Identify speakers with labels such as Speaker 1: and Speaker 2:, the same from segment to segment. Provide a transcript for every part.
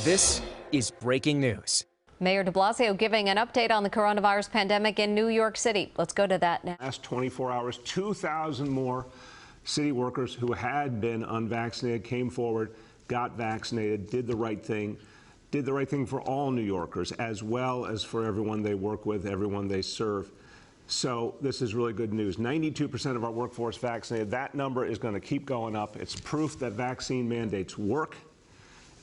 Speaker 1: This is breaking news.
Speaker 2: Mayor de Blasio giving an update on the coronavirus pandemic in New York City. Let's go to that now.
Speaker 3: Last 24 hours, 2,000 more city workers who had been unvaccinated came forward, got vaccinated, did the right thing for all New Yorkers, as well as for everyone they work with, everyone they serve. So this is really good news. 92% of our workforce vaccinated. That number is going to keep going up. It's proof that vaccine mandates work.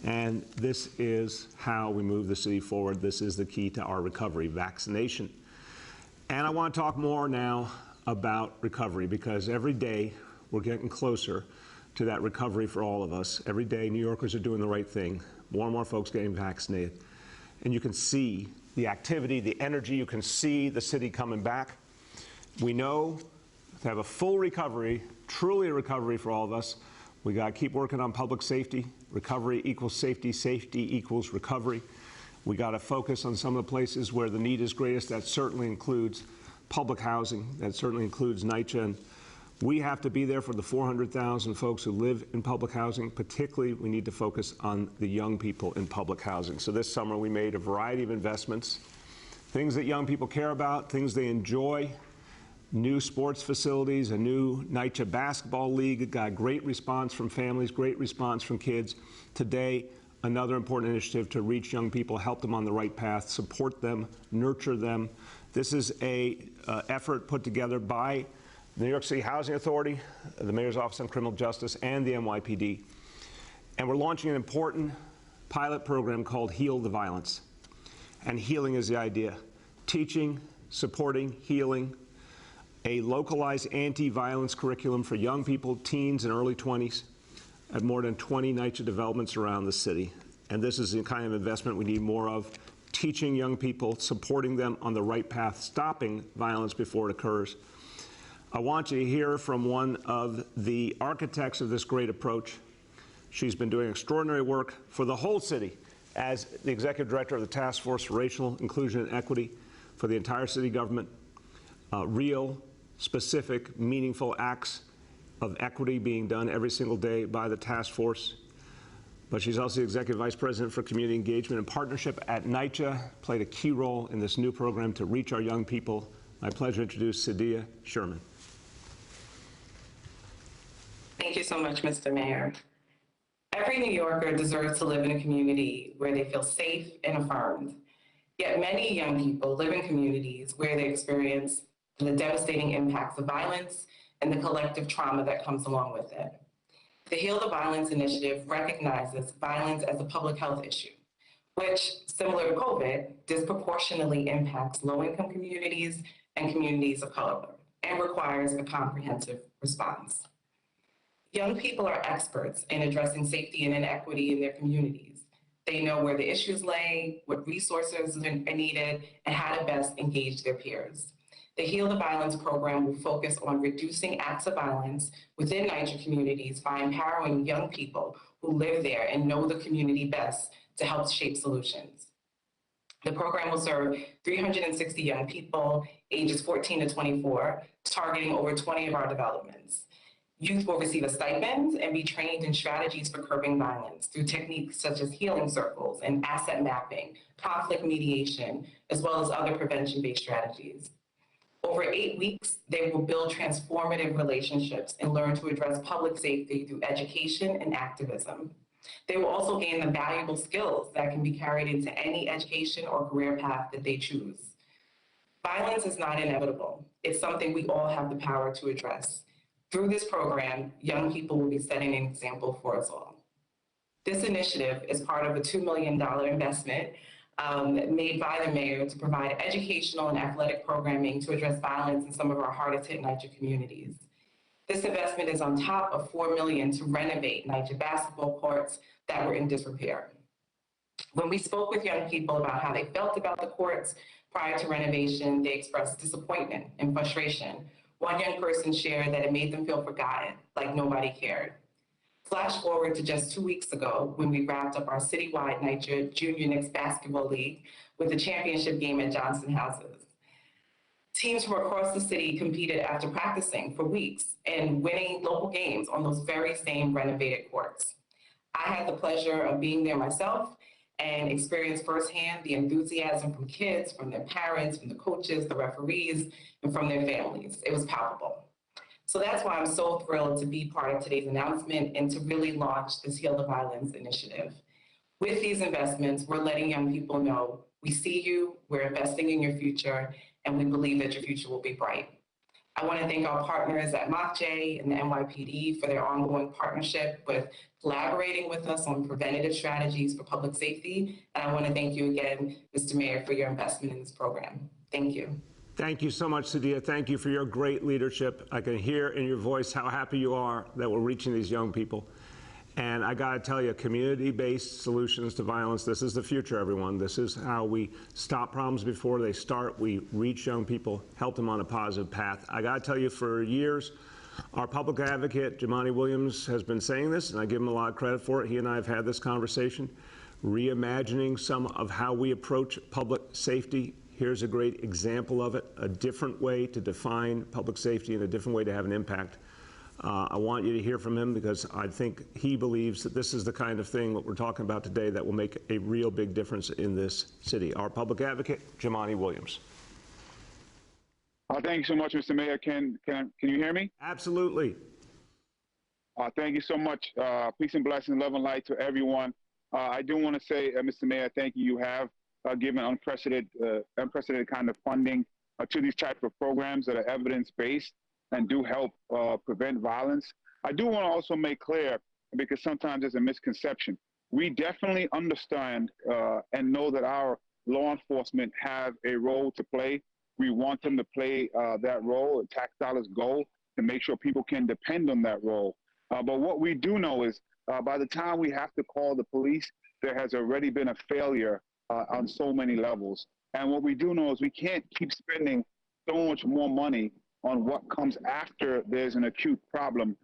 Speaker 3: And this is how we move the city forward. This is the key to our recovery, vaccination. And I want to talk more now about recovery, because every day we're getting closer to that recovery for all of us. Every day New Yorkers are doing the right thing. More and more folks getting vaccinated. And you can see the activity, the energy. You can see the city coming back. We know to have a full recovery, truly a recovery for all of us, we got to keep working on public safety. Recovery equals safety. Safety equals recovery. We got to focus on some of the places where the need is greatest. That certainly includes public housing. That certainly includes NYCHA. And we have to be there for the 400,000 folks who live in public housing. Particularly, we need to focus on the young people in public housing. So this summer, we made a variety of investments, things that young people care about, things they enjoy. New sports facilities, a new NYCHA basketball league, got a great response from families, great response from kids. Today, another important initiative to reach young people, help them on the right path, support them, nurture them. This is a effort put together by the New York City Housing Authority, the Mayor's Office on Criminal Justice, and the NYPD. And we're launching an important pilot program called Heal the Violence. And healing is the idea. Teaching, supporting, healing, a localized anti-violence curriculum for young people, teens, and early 20s at more than 20 NYCHA developments around the city. And this is the kind of investment we need more of, teaching young people, supporting them on the right path, stopping violence before it occurs. I want you to hear from one of the architects of this great approach. She's been doing extraordinary work for the whole city as the executive director of the Task Force for Racial Inclusion and Equity for the entire city government. Real, specific, meaningful acts of equity being done every single day by the task force. But she's also the Executive Vice President for Community Engagement and Partnership at NYCHA, played a key role in this new program to reach our young people. My pleasure to introduce Sadia Sherman.
Speaker 4: Thank you so much, Mr. Mayor. Every New Yorker deserves to live in a community where they feel safe and affirmed. Yet many young people live in communities where they experience the devastating impacts of violence and the collective trauma that comes along with it. The Heal the Violence initiative recognizes violence as a public health issue, which, similar to COVID, disproportionately impacts low-income communities and communities of color, and requires a comprehensive response. Young people are experts in addressing safety and inequity in their communities. They know where the issues lay, what resources are needed, and how to best engage their peers. The Heal the Violence program will focus on reducing acts of violence within NYCHA communities by empowering young people who live there and know the community best to help shape solutions. The program will serve 360 young people, ages 14 to 24, targeting over 20 of our developments. Youth will receive a stipend and be trained in strategies for curbing violence through techniques such as healing circles and asset mapping, conflict mediation, as well as other prevention-based strategies. Over 8 weeks, they will build transformative relationships and learn to address public safety through education and activism. They will also gain the valuable skills that can be carried into any education or career path that they choose. Violence is not inevitable. It's something we all have the power to address. Through this program, young people will be setting an example for us all. This initiative is part of a $2 million investment made by the mayor to provide educational and athletic programming to address violence in some of our hardest hit NYCHA communities. This investment is on top of $4 million to renovate NYCHA basketball courts that were in disrepair. When we spoke with young people about how they felt about the courts prior to renovation, they expressed disappointment and frustration. One young person shared that it made them feel forgotten, like nobody cared. Flash forward to just 2 weeks ago when we wrapped up our citywide NYCHA Junior Knicks Basketball League with the championship game at Johnson Houses. Teams from across the city competed after practicing for weeks and winning local games on those very same renovated courts. I had the pleasure of being there myself, and experienced firsthand the enthusiasm from kids, from their parents, from the coaches, the referees, and from their families. It was palpable. So that's why I'm so thrilled to be part of today's announcement and to really launch this Heal the Violence initiative. With these investments, we're letting young people know we see you, we're investing in your future, and we believe that your future will be bright. I want to thank our partners at MOCJ and the NYPD for their ongoing partnership with collaborating with us on preventative strategies for public safety. And I want to thank you again, Mr. Mayor, for your investment in this program. Thank you.
Speaker 3: Thank you so much, Sadia. Thank you for your great leadership. I can hear in your voice how happy you are that we're reaching these young people. And I got to tell you, community-based solutions to violence, this is the future, everyone. This is how we stop problems before they start. We reach young people, help them on a positive path. I got to tell you, for years, our public advocate, Jumaane Williams, has been saying this, and I give him a lot of credit for it. He and I have had this conversation, reimagining some of how we approach public safety. Here's a great example of it, a different way to define public safety and a different way to have an impact. I want you to hear from him because I think he believes that this is the kind of thing that we're talking about today that will make a real big difference in this city. Our public advocate, Jumaane Williams.
Speaker 5: Thank you so much, Mr. Mayor. Can you hear me?
Speaker 3: Absolutely.
Speaker 5: Thank you so much. Peace and blessings, love and light to everyone. I do want to say, Mr. Mayor, thank you. You have given unprecedented kind of funding to these type of programs that are evidence-based and do help prevent violence. I do want to also make clear, because sometimes there's a misconception, we definitely understand and know that our law enforcement have a role to play. We want them to play that role. Tax dollars go to make sure people can depend on that role. But what we do know is by the time we have to call the police, there has already been a failure on so many levels. And what we do know is we can't keep spending so much more money on what comes after there's an acute problem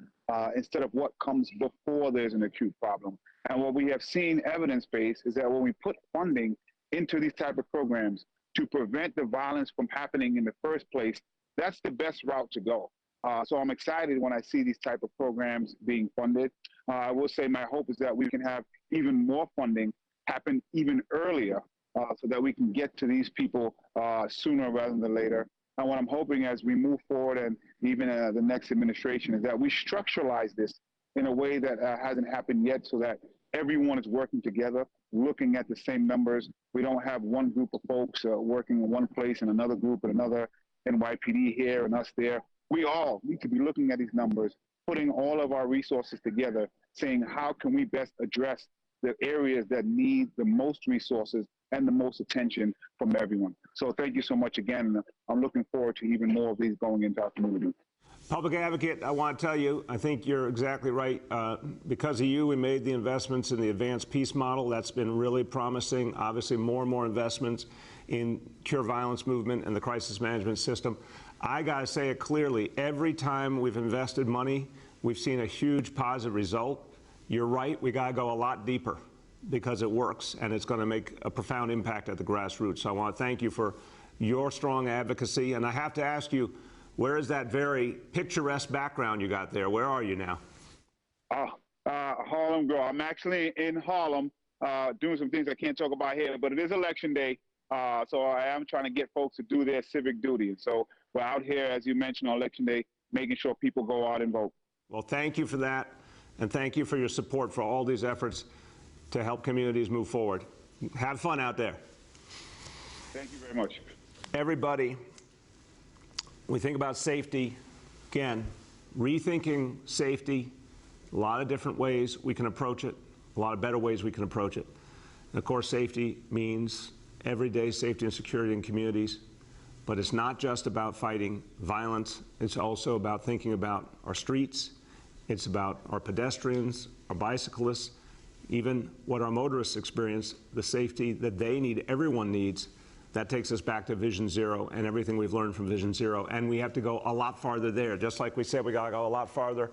Speaker 5: instead of what comes before there's an acute problem. And what we have seen evidence-based is that when we put funding into these type of programs to prevent the violence from happening in the first place, that's the best route to go. So I'm excited when I see these type of programs being funded. I will say my hope is that we can have even more funding happen even earlier so that we can get to these people sooner rather than later. And what I'm hoping as we move forward and even the next administration is that we structuralize this in a way that hasn't happened yet so that everyone is working together, looking at the same numbers. We don't have one group of folks working in one place and another group and another NYPD here and us there. We all need to be looking at these numbers, putting all of our resources together, saying how can we best address the areas that need the most resources and the most attention from everyone. So thank you so much again. I'm looking forward to even more of these going into our community.
Speaker 3: Public advocate, I want to tell you, I think you're exactly right. Because of you, we made the investments in the advanced peace model. That's been really promising. Obviously, more and more investments in cure violence movement and the crisis management system. I got to say it clearly, every time we've invested money, we've seen a huge positive result. You're right, we got to go a lot deeper, because it works and it's going to make a profound impact at the grassroots. So I want to thank you for your strong advocacy. And I have to ask you, where is that very picturesque background you got there? Where are you now?
Speaker 5: Harlem girl. I'm actually in Harlem doing some things I can't talk about here, but it is election day. So I am trying to get folks to do their civic duty. And so we're out here, as you mentioned, on election day, making sure people go out and vote.
Speaker 3: Well, thank you for that. And thank you for your support for all these efforts to help communities move forward. Have fun out there.
Speaker 5: Thank you very much.
Speaker 3: Everybody, we think about safety, again, rethinking safety, a lot of different ways we can approach it, a lot of better ways we can approach it. And of course, safety means everyday safety and security in communities, but it's not just about fighting violence, it's also about thinking about our streets, it's about our pedestrians, our bicyclists, even what our motorists experience, the safety that they need, everyone needs. That takes us back to Vision Zero and everything we've learned from Vision Zero. And we have to go a lot farther there. Just like we said, we got to go a lot farther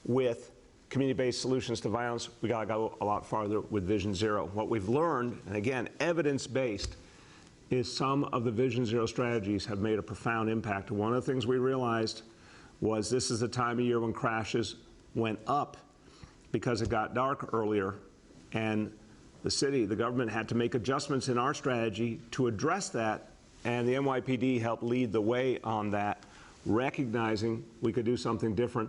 Speaker 3: with community-based solutions to violence. We got to go a lot farther with Vision Zero. What we've learned, and again, evidence-based, is some of the Vision Zero strategies have made a profound impact. One of the things we realized was this is the time of year when crashes went up because it got dark earlier, and the city, the government had to make adjustments in our strategy to address that, and the NYPD helped lead the way on that, recognizing we could do something different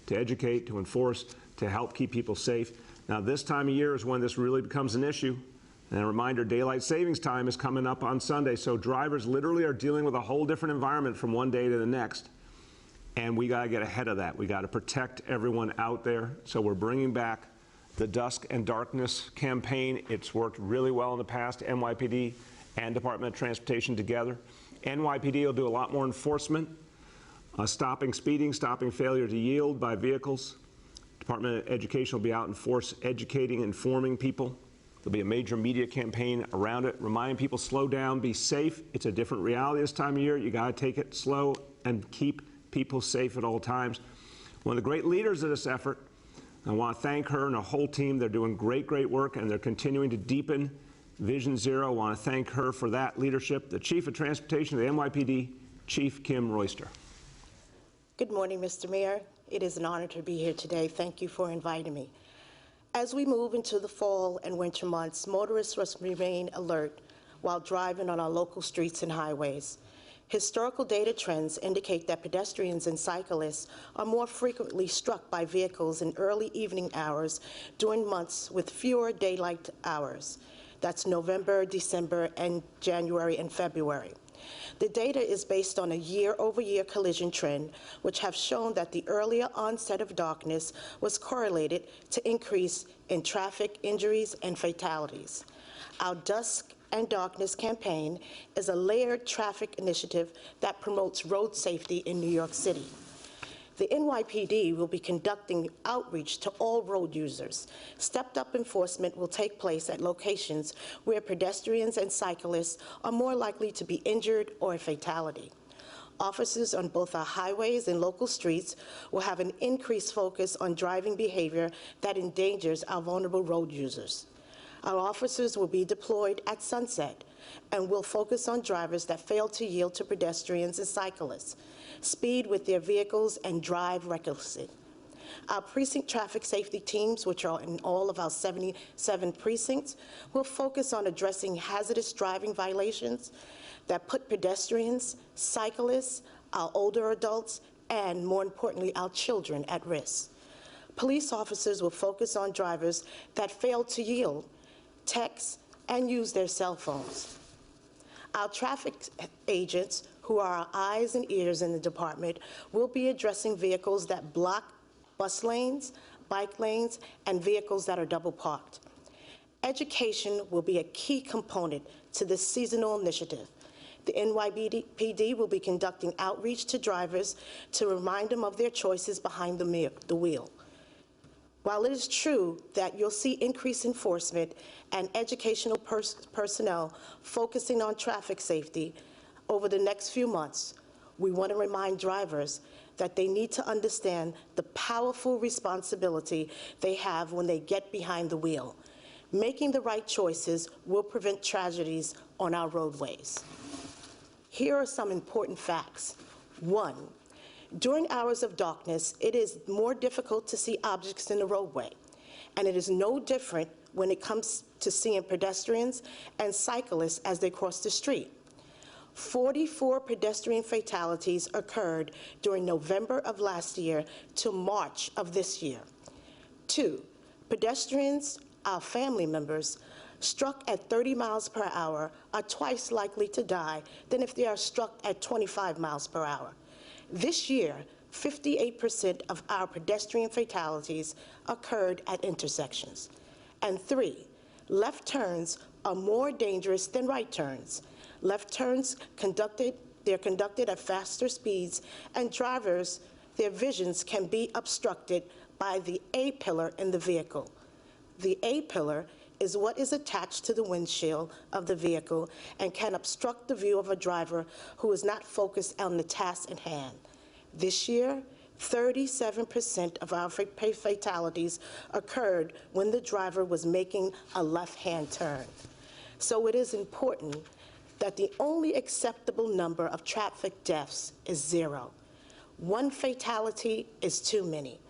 Speaker 3: to educate, to enforce, to help keep people safe. Now, this time of year is when this really becomes an issue. And a reminder, daylight savings time is coming up on Sunday, so drivers literally are dealing with a whole different environment from one day to the next. And we got to get ahead of that. We got to protect everyone out there. So we're bringing back the Dusk and Darkness campaign. It's worked really well in the past, NYPD and Department of Transportation together. NYPD will do a lot more enforcement, stopping speeding, stopping failure to yield by vehicles. Department of Education will be out in force educating, informing people. There'll be a major media campaign around it, reminding people slow down, be safe. It's a different reality this time of year. You got to take it slow and keep people safe at all times. One of the great leaders of this effort, I want to thank her and her whole team. They're doing great work, and they're continuing to deepen Vision Zero. I want to thank her for that leadership. The Chief of Transportation of the NYPD, Chief Kim Royster.
Speaker 6: Good morning, Mr. Mayor. It is an honor to be here today. Thank you for inviting me. As we move into the fall and winter months, motorists must remain alert while driving on our local streets and highways. Historical data trends indicate that pedestrians and cyclists are more frequently struck by vehicles in early evening hours during months with fewer daylight hours. That's November, December, and January and February. The data is based on a year-over-year collision trend, which have shown that the earlier onset of darkness was correlated to increase in traffic injuries and fatalities. Our Dusk and Darkness campaign is a layered traffic initiative that promotes road safety in New York City. The NYPD will be conducting outreach to all road users. Stepped-up enforcement will take place at locations where pedestrians and cyclists are more likely to be injured or a fatality. Officers on both our highways and local streets will have an increased focus on driving behavior that endangers our vulnerable road users. Our officers will be deployed at sunset and will focus on drivers that fail to yield to pedestrians and cyclists, speed with their vehicles, and drive recklessly. Our precinct traffic safety teams, which are in all of our 77 precincts, will focus on addressing hazardous driving violations that put pedestrians, cyclists, our older adults, and more importantly, our children at risk. Police officers will focus on drivers that fail to yield, text, and use their cell phones. Our traffic agents, who are our eyes and ears in the department, will be addressing vehicles that block bus lanes, bike lanes, and vehicles that are double parked. Education will be a key component to this seasonal initiative. The NYPD will be conducting outreach to drivers to remind them of their choices behind the wheel. While it is true that you'll see increased enforcement and educational personnel focusing on traffic safety over the next few months, we want to remind drivers that they need to understand the powerful responsibility they have when they get behind the wheel. Making the right choices will prevent tragedies on our roadways. Here are some important facts. 1, during hours of darkness, it is more difficult to see objects in the roadway, and it is no different when it comes to seeing pedestrians and cyclists as they cross the street. 44 pedestrian fatalities occurred during November of last year to March of this year. 2, pedestrians, our family members, struck at 30 miles per hour are twice likely to die than if they are struck at 25 miles per hour. This year, 58% of our pedestrian fatalities occurred at intersections. And 3, left turns are more dangerous than right turns. Left turns they're conducted at faster speeds, and drivers, their visions can be obstructed by the A-pillar in the vehicle. The A-pillar is what is attached to the windshield of the vehicle and can obstruct the view of a driver who is not focused on the task at hand. This year, 37% of our fatalities occurred when the driver was making a left-hand turn. So it is important that the only acceptable number of traffic deaths is 0. 1 fatality is too many.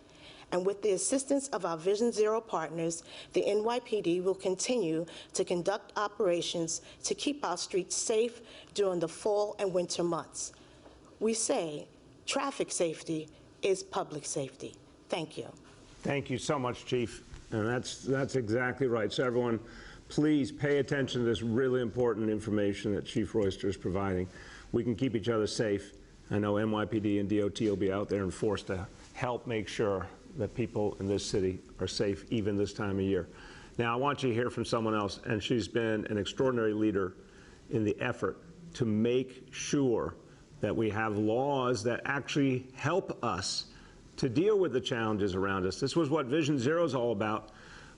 Speaker 6: And with the assistance of our Vision Zero partners, the NYPD will continue to conduct operations to keep our streets safe during the fall and winter months. We say traffic safety is public safety. Thank you.
Speaker 3: Thank you so much, Chief. And that's exactly right. So everyone, please pay attention to this really important information that Chief Royster is providing. We can keep each other safe. I know NYPD and DOT will be out there and forced to help make sure that people in this city are safe even this time of year. Now, I want you to hear from someone else, and she's been an extraordinary leader in the effort to make sure that we have laws that actually help us to deal with the challenges around us. This was what Vision Zero is all about,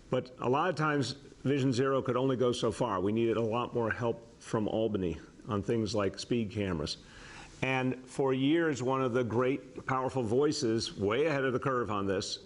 Speaker 3: but a lot of times Vision Zero could only go so far. We needed a lot more help from Albany on things like speed cameras. And for years, one of the great, powerful voices, way ahead of the curve on this,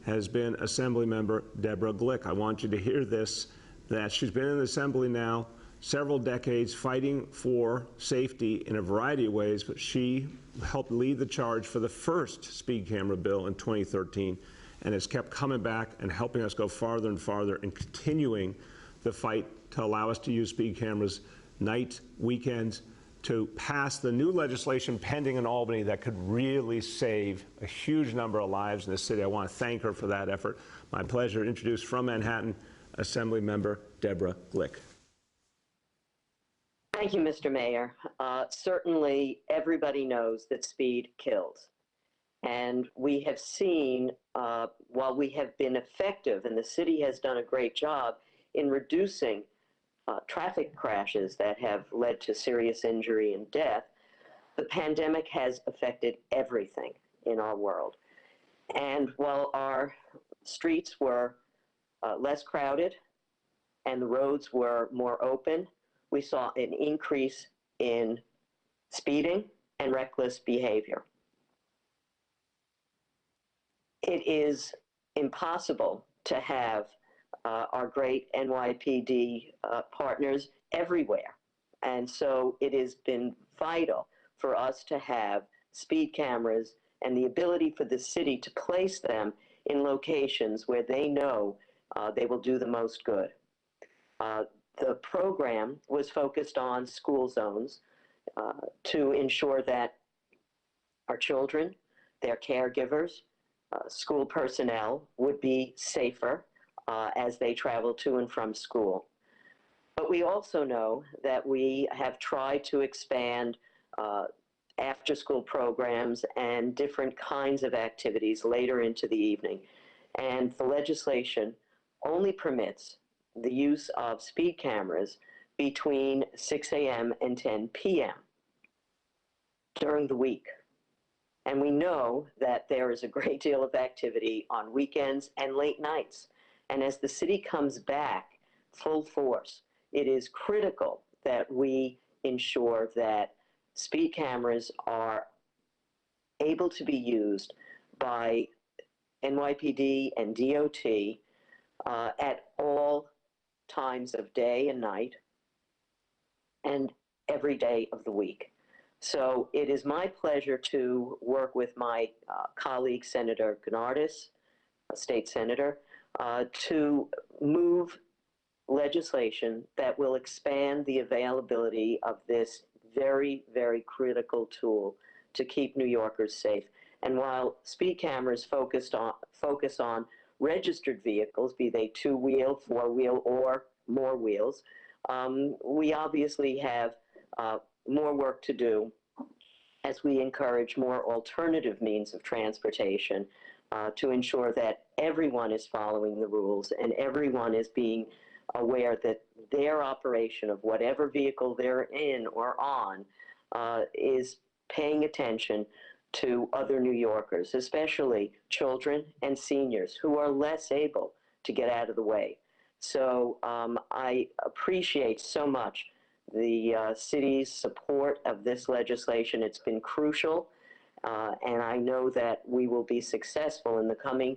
Speaker 3: has been Assemblymember Deborah Glick. I want you to hear this, that she's been in the Assembly now several decades fighting for safety in a variety of ways, but she helped lead the charge for the first speed camera bill in 2013 and has kept coming back and helping us go farther and farther and continuing the fight to allow us to use speed cameras night, weekends, to pass the new legislation pending in Albany that could really save a huge number of lives in this city. I want to thank her for that effort. My pleasure to introduce from Manhattan, Assemblymember Deborah Glick.
Speaker 7: Thank you, Mr. Mayor. Certainly, everybody knows that speed kills. And we have seen, while we have been effective, and the city has done a great job in reducing traffic crashes that have led to serious injury and death, the pandemic has affected everything in our world. And while our streets were less crowded and the roads were more open, we saw an increase in speeding and reckless behavior. It is impossible to have our great NYPD partners everywhere. And so it has been vital for us to have speed cameras and the ability for the city to place them in locations where they know they will do the most good. The program was focused on school zones to ensure that our children, their caregivers, school personnel would be safer as they travel to and from school. But we also know that we have tried to expand after-school programs and different kinds of activities later into the evening. And the legislation only permits the use of speed cameras between 6 a.m. and 10 p.m. during the week. And we know that there is a great deal of activity on weekends and late nights. And as the city comes back full force, it is critical that we ensure that speed cameras are able to be used by NYPD and DOT at all times of day and night and every day of the week. So it is my pleasure to work with my colleague, Senator Gennardis, a state senator, to move legislation that will expand the availability of this very, very critical tool to keep New Yorkers safe. And while speed cameras focus on registered vehicles, be they two-wheel, four-wheel, or more wheels, we obviously have more work to do as we encourage more alternative means of transportation to ensure that everyone is following the rules and everyone is being aware that their operation of whatever vehicle they're in or on is paying attention to other New Yorkers, especially children and seniors who are less able to get out of the way. So I appreciate so much the city's support of this legislation. It's been crucial, and I know that we will be successful in the coming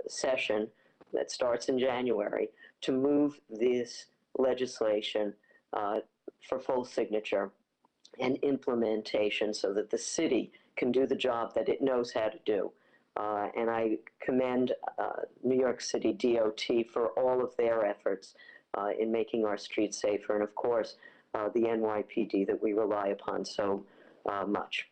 Speaker 7: session that starts in January to move this legislation for full signature and implementation so that the city can do the job that it knows how to do, And I commend New York City DOT for all of their efforts in making our streets safer, and of course, the NYPD that we rely upon so much.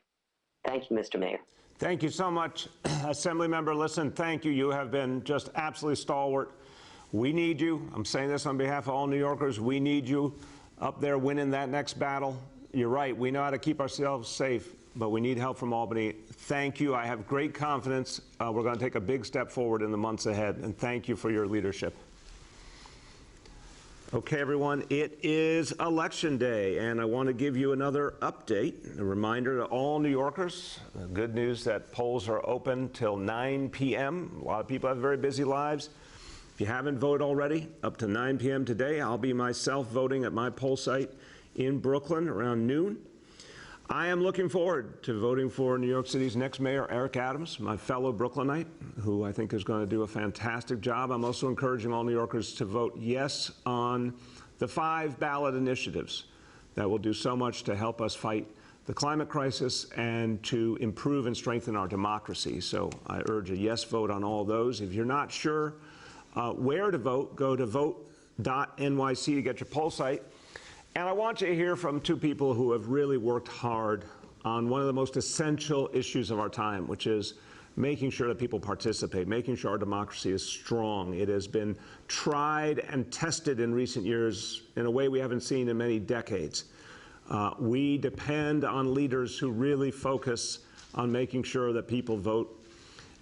Speaker 7: Thank you, Mr. Mayor.
Speaker 3: Thank you so much, Assemblymember. Listen, thank you. You have been just absolutely stalwart. We need you. I'm saying this on behalf of all New Yorkers. We need you up there winning that next battle. You're right. We know how to keep ourselves safe, but we need help from Albany. Thank you. I have great confidence. We're going to take a big step forward in the months ahead, and thank you for your leadership. Okay, everyone, it is Election Day, and I want to give you another update, a reminder to all New Yorkers. Good news that polls are open till 9 p.m. A lot of people have very busy lives. If you haven't voted already, up to 9 p.m. today, I'll be myself voting at my poll site in Brooklyn around noon. I am looking forward to voting for New York City's next mayor, Eric Adams, my fellow Brooklynite, who I think is going to do a fantastic job. I'm also encouraging all New Yorkers to vote yes on the 5 ballot initiatives that will do so much to help us fight the climate crisis and to improve and strengthen our democracy. So I urge a yes vote on all those. If you're not sure where to vote, go to vote.nyc to get your poll site. And I want you to hear from 2 people who have really worked hard on one of the most essential issues of our time, which is making sure that people participate, making sure our democracy is strong. It has been tried and tested in recent years in a way we haven't seen in many decades. We depend on leaders who really focus on making sure that people vote,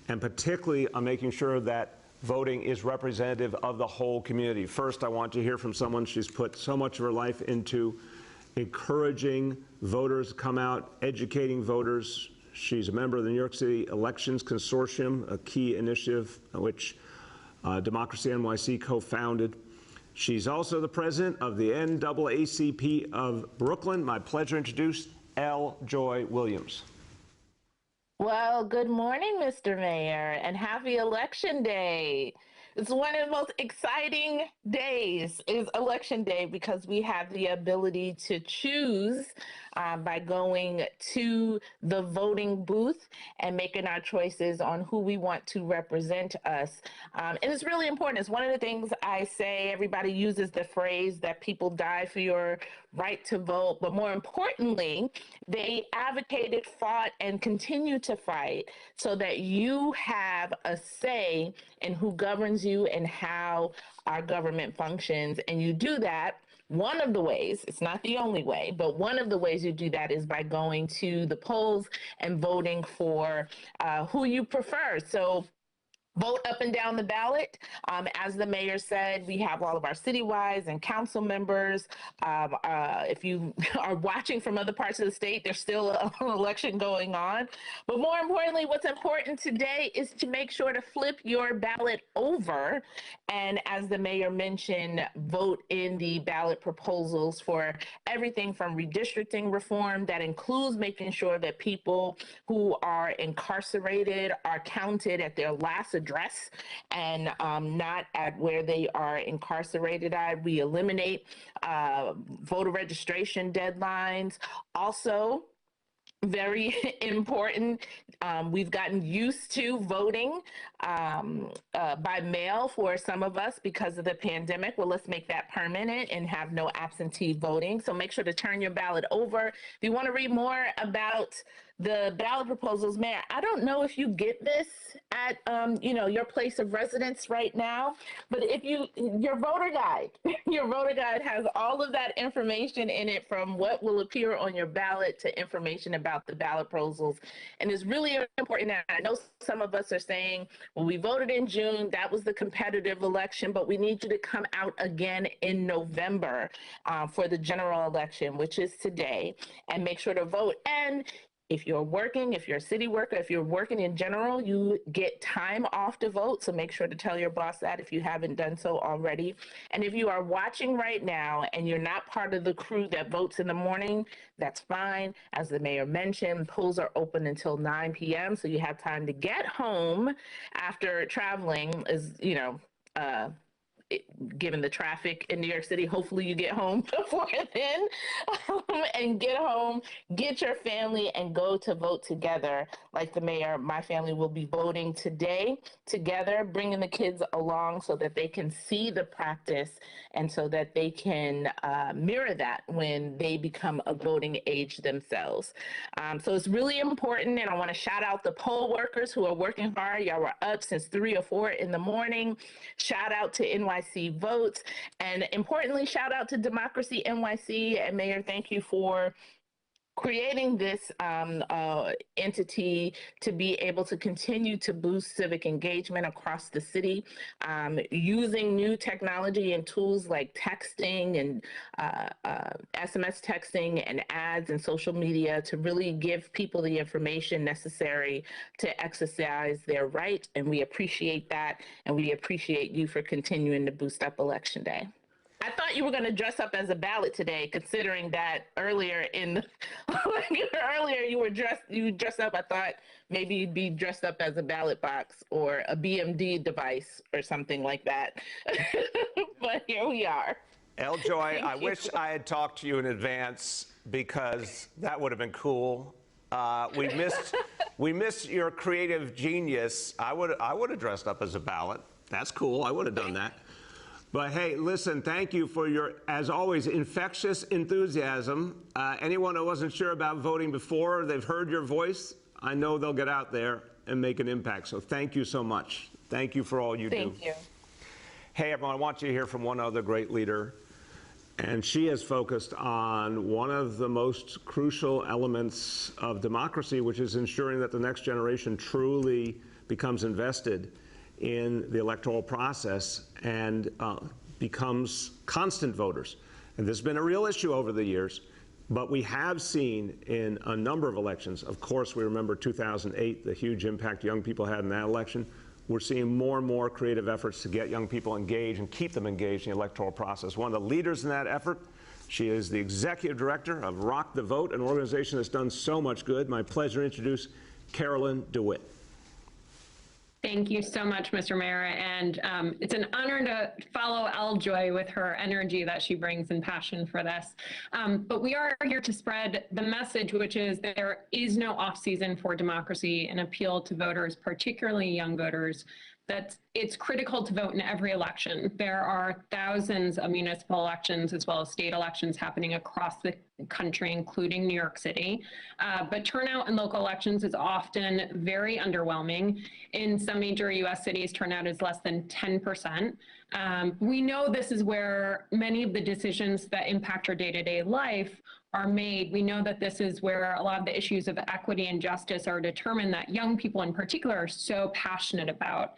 Speaker 3: and particularly on making sure that voting is representative of the whole community. First, I want to hear from someone. She's put so much of her life into encouraging voters to come out, educating voters. She's a member of the New York City Elections Consortium, a key initiative which Democracy NYC co-founded. She's also the president of the NAACP of Brooklyn. My pleasure to introduce L. Joy Williams.
Speaker 8: Well, good morning, Mr. Mayor, and happy Election Day. It's one of the most exciting days is Election Day because we have the ability to choose by going to the voting booth and making our choices on who we want to represent us. And it's really important. It's one of the things I say. Everybody uses the phrase that people die for your right to vote, but more importantly, they advocated, fought, and continue to fight so that you have a say in who governs you and how our government functions. And you do that. One of the ways, it's not the only way, but one of the ways you do that is by going to the polls and voting for who you prefer. So vote up and down the ballot. As the mayor said, we have all of our citywides and council members. If you are watching from other parts of the state, there's still an election going on. But more importantly, what's important today is to make sure to flip your ballot over. And as the mayor mentioned, vote in the ballot proposals for everything from redistricting reform that includes making sure that people who are incarcerated are counted at their last address and not at where they are incarcerated at. We eliminate voter registration deadlines. Also, very important. We've gotten used to voting by mail for some of us because of the pandemic. Well, let's make that permanent and have no absentee voting. So make sure to turn your ballot over. If you want to read more about the ballot proposals, Mayor, I don't know if you get this at your place of residence right now, but if your voter guide, your voter guide has all of that information in it, from what will appear on your ballot to information about the ballot proposals. And it's really important. I know some of us are saying, well, we voted in June, that was the competitive election, but we need you to come out again in November for the general election, which is today, and make sure to vote. And if you're working, if you're a city worker, if you're working in general, you get time off to vote. So make sure to tell your boss that if you haven't done so already. And if you are watching right now and you're not part of the crew that votes in the morning, that's fine. As the mayor mentioned, polls are open until 9 p.m. So you have time to get home after traveling given the traffic in New York City, hopefully you get home before then, and get home, get your family, and go to vote together. Like the mayor, my family will be voting today together, bringing the kids along so that they can see the practice and so that they can mirror that when they become a voting age themselves. So it's really important, and I want to shout out the poll workers who are working hard. Y'all were up since 3 or 4 in the morning. Shout out to NYC Votes, and importantly, shout out to Democracy NYC. And Mayor, thank you for creating this entity to be able to continue to boost civic engagement across the city, using new technology and tools like texting and SMS texting and ads and social media to really give people the information necessary to exercise their right. And we appreciate that. And we appreciate you for continuing to boost up Election Day. I thought you were going to dress up as a ballot today, considering that earlier you dressed up. I thought maybe you'd be dressed up as a ballot box or a BMD device or something like that. But here we are.
Speaker 3: Joy, I wish I had talked to you in advance because that would have been cool. We missed your creative genius. I would have dressed up as a ballot. That's cool. I would have done that. But hey, listen, thank you for your, as always, infectious enthusiasm. Anyone who wasn't sure about voting before, they've heard your voice. I know they'll get out there and make an impact. So thank you so much. Thank you for all you do.
Speaker 8: Thank you.
Speaker 3: Hey, everyone, I want you to hear from one other great leader. And she has focused on one of the most crucial elements of democracy, which is ensuring that the next generation truly becomes invested in the electoral process and becomes constant voters. And this has been a real issue over the years, but we have seen in a number of elections, of course we remember 2008, the huge impact young people had in that election. We're seeing more and more creative efforts to get young people engaged and keep them engaged in the electoral process. One of the leaders in that effort, she is the executive director of Rock the Vote, an organization that's done so much good. My pleasure to introduce Carolyn DeWitt.
Speaker 9: Thank you so much, Mr. Mayor, and it's an honor to follow Joy with her energy that she brings and passion for this. But we are here to spread the message, which is that there is no off-season for democracy, and appeal to voters, particularly young voters, that it's critical to vote in every election. There are thousands of municipal elections as well as state elections happening across the country, including New York City. But turnout in local elections is often very underwhelming. In some major US cities, turnout is less than 10%. We know this is where many of the decisions that impact our day-to-day life are made. We know that this is where a lot of the issues of equity and justice are determined, that young people in particular are so passionate about,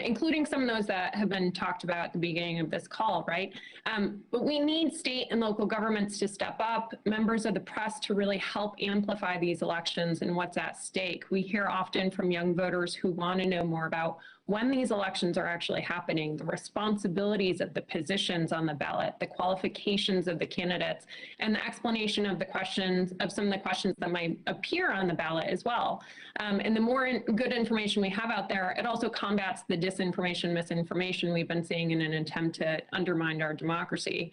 Speaker 9: including some of those that have been talked about at the beginning of this call, right? But we need state and local governments to step up, members of the press to really help amplify these elections and what's at stake. We hear often from young voters who want to know more about when these elections are actually happening, the responsibilities of the positions on the ballot, the qualifications of the candidates, and the explanation of the questions, of some of the questions that might appear on the ballot as well. And the more good information we have out there, it also combats the disinformation, misinformation we've been seeing in an attempt to undermine our democracy.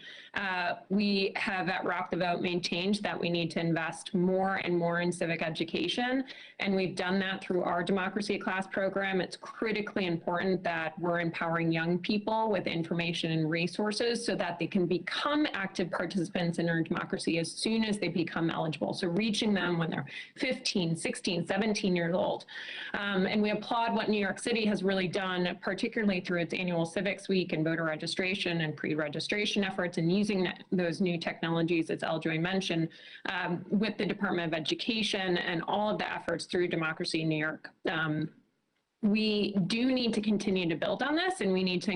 Speaker 9: We have at Rock the Vote maintained that we need to invest more and more in civic education, and we've done that through our Democracy Class program. It's critically important that we're empowering young people with information and resources so that they can become active participants in our democracy as soon as they become eligible. So reaching them when they're 15, 16, 17 years old. And we applaud what New York City has really done, particularly through its annual Civics Week and voter registration and pre-registration efforts, and using those new technologies, as Joy mentioned, with the Department of Education and all of the efforts through Democracy New York. We do need to continue to build on this, and we need to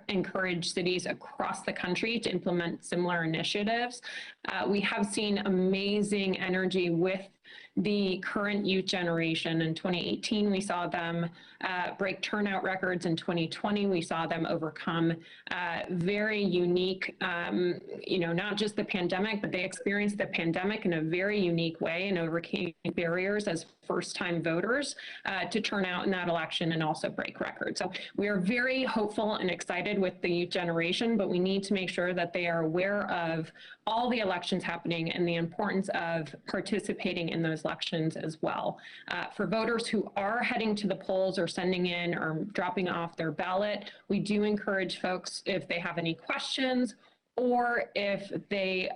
Speaker 9: encourage cities across the country to implement similar initiatives. We have seen amazing energy with the current youth generation. In 2018, we saw them break turnout records. In 2020, we saw them overcome very unique, not just the pandemic, but they experienced the pandemic in a very unique way and overcame barriers as first-time voters to turn out in that election and also break records. So we are very hopeful and excited with the youth generation, but we need to make sure that they are aware of all the elections happening and the importance of participating in those elections as well. For voters who are heading to the polls or sending in or dropping off their ballot, we do encourage folks, if they have any questions or if they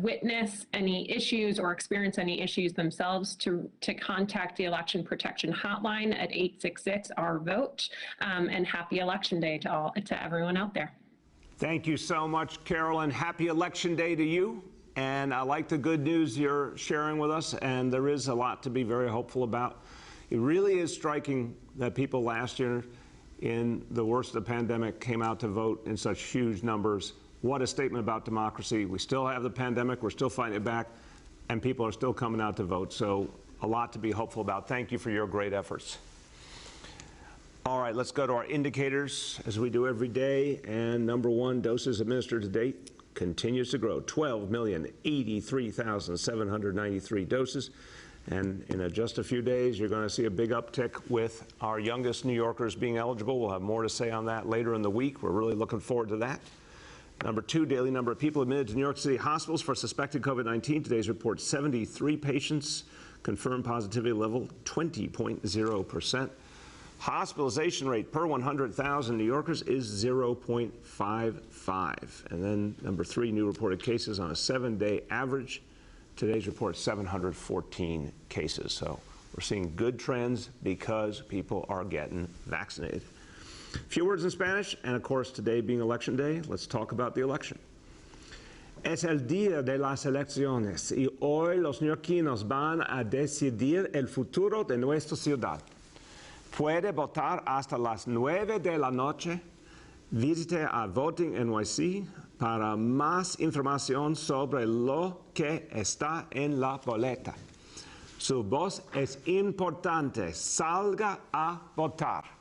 Speaker 9: witness any issues or experience any issues themselves, to contact the Election Protection Hotline at 866-OUR-VOTE. And happy Election Day to everyone out there.
Speaker 3: Thank you so much, Carolyn. Happy Election Day to you. And I like the good news you're sharing with us, and there is a lot to be very hopeful about. It really is striking that people last year, in the worst of the pandemic, came out to vote in such huge numbers. What a statement about democracy. We still have the pandemic, we're still fighting it back, and people are still coming out to vote. So a lot to be hopeful about. Thank you for your great efforts. All right, let's go to our indicators, as we do every day. And number one, doses administered to date continues to grow. 12,083,793 doses. And in just a few days, you're going to see a big uptick with our youngest New Yorkers being eligible. We'll have more to say on that later in the week. We're really looking forward to that. Number two, daily number of people admitted to New York City hospitals for suspected COVID-19. Today's report, 73 patients. Confirmed positivity level, 20.0%. Hospitalization rate per 100,000 New Yorkers is 0.55. And then number three, new reported cases on a 7-day average. Today's report, 714 cases. So we're seeing good trends because people are getting vaccinated. A few words in Spanish, and of course, today being Election Day, let's talk about the election. Es el día de las elecciones y hoy los neoyorquinos van a decidir el futuro de nuestra ciudad. Puede votar hasta las 9 de la noche. Visite a Voting NYC para más información sobre lo que está en la boleta. Su voz es importante. Salga a votar.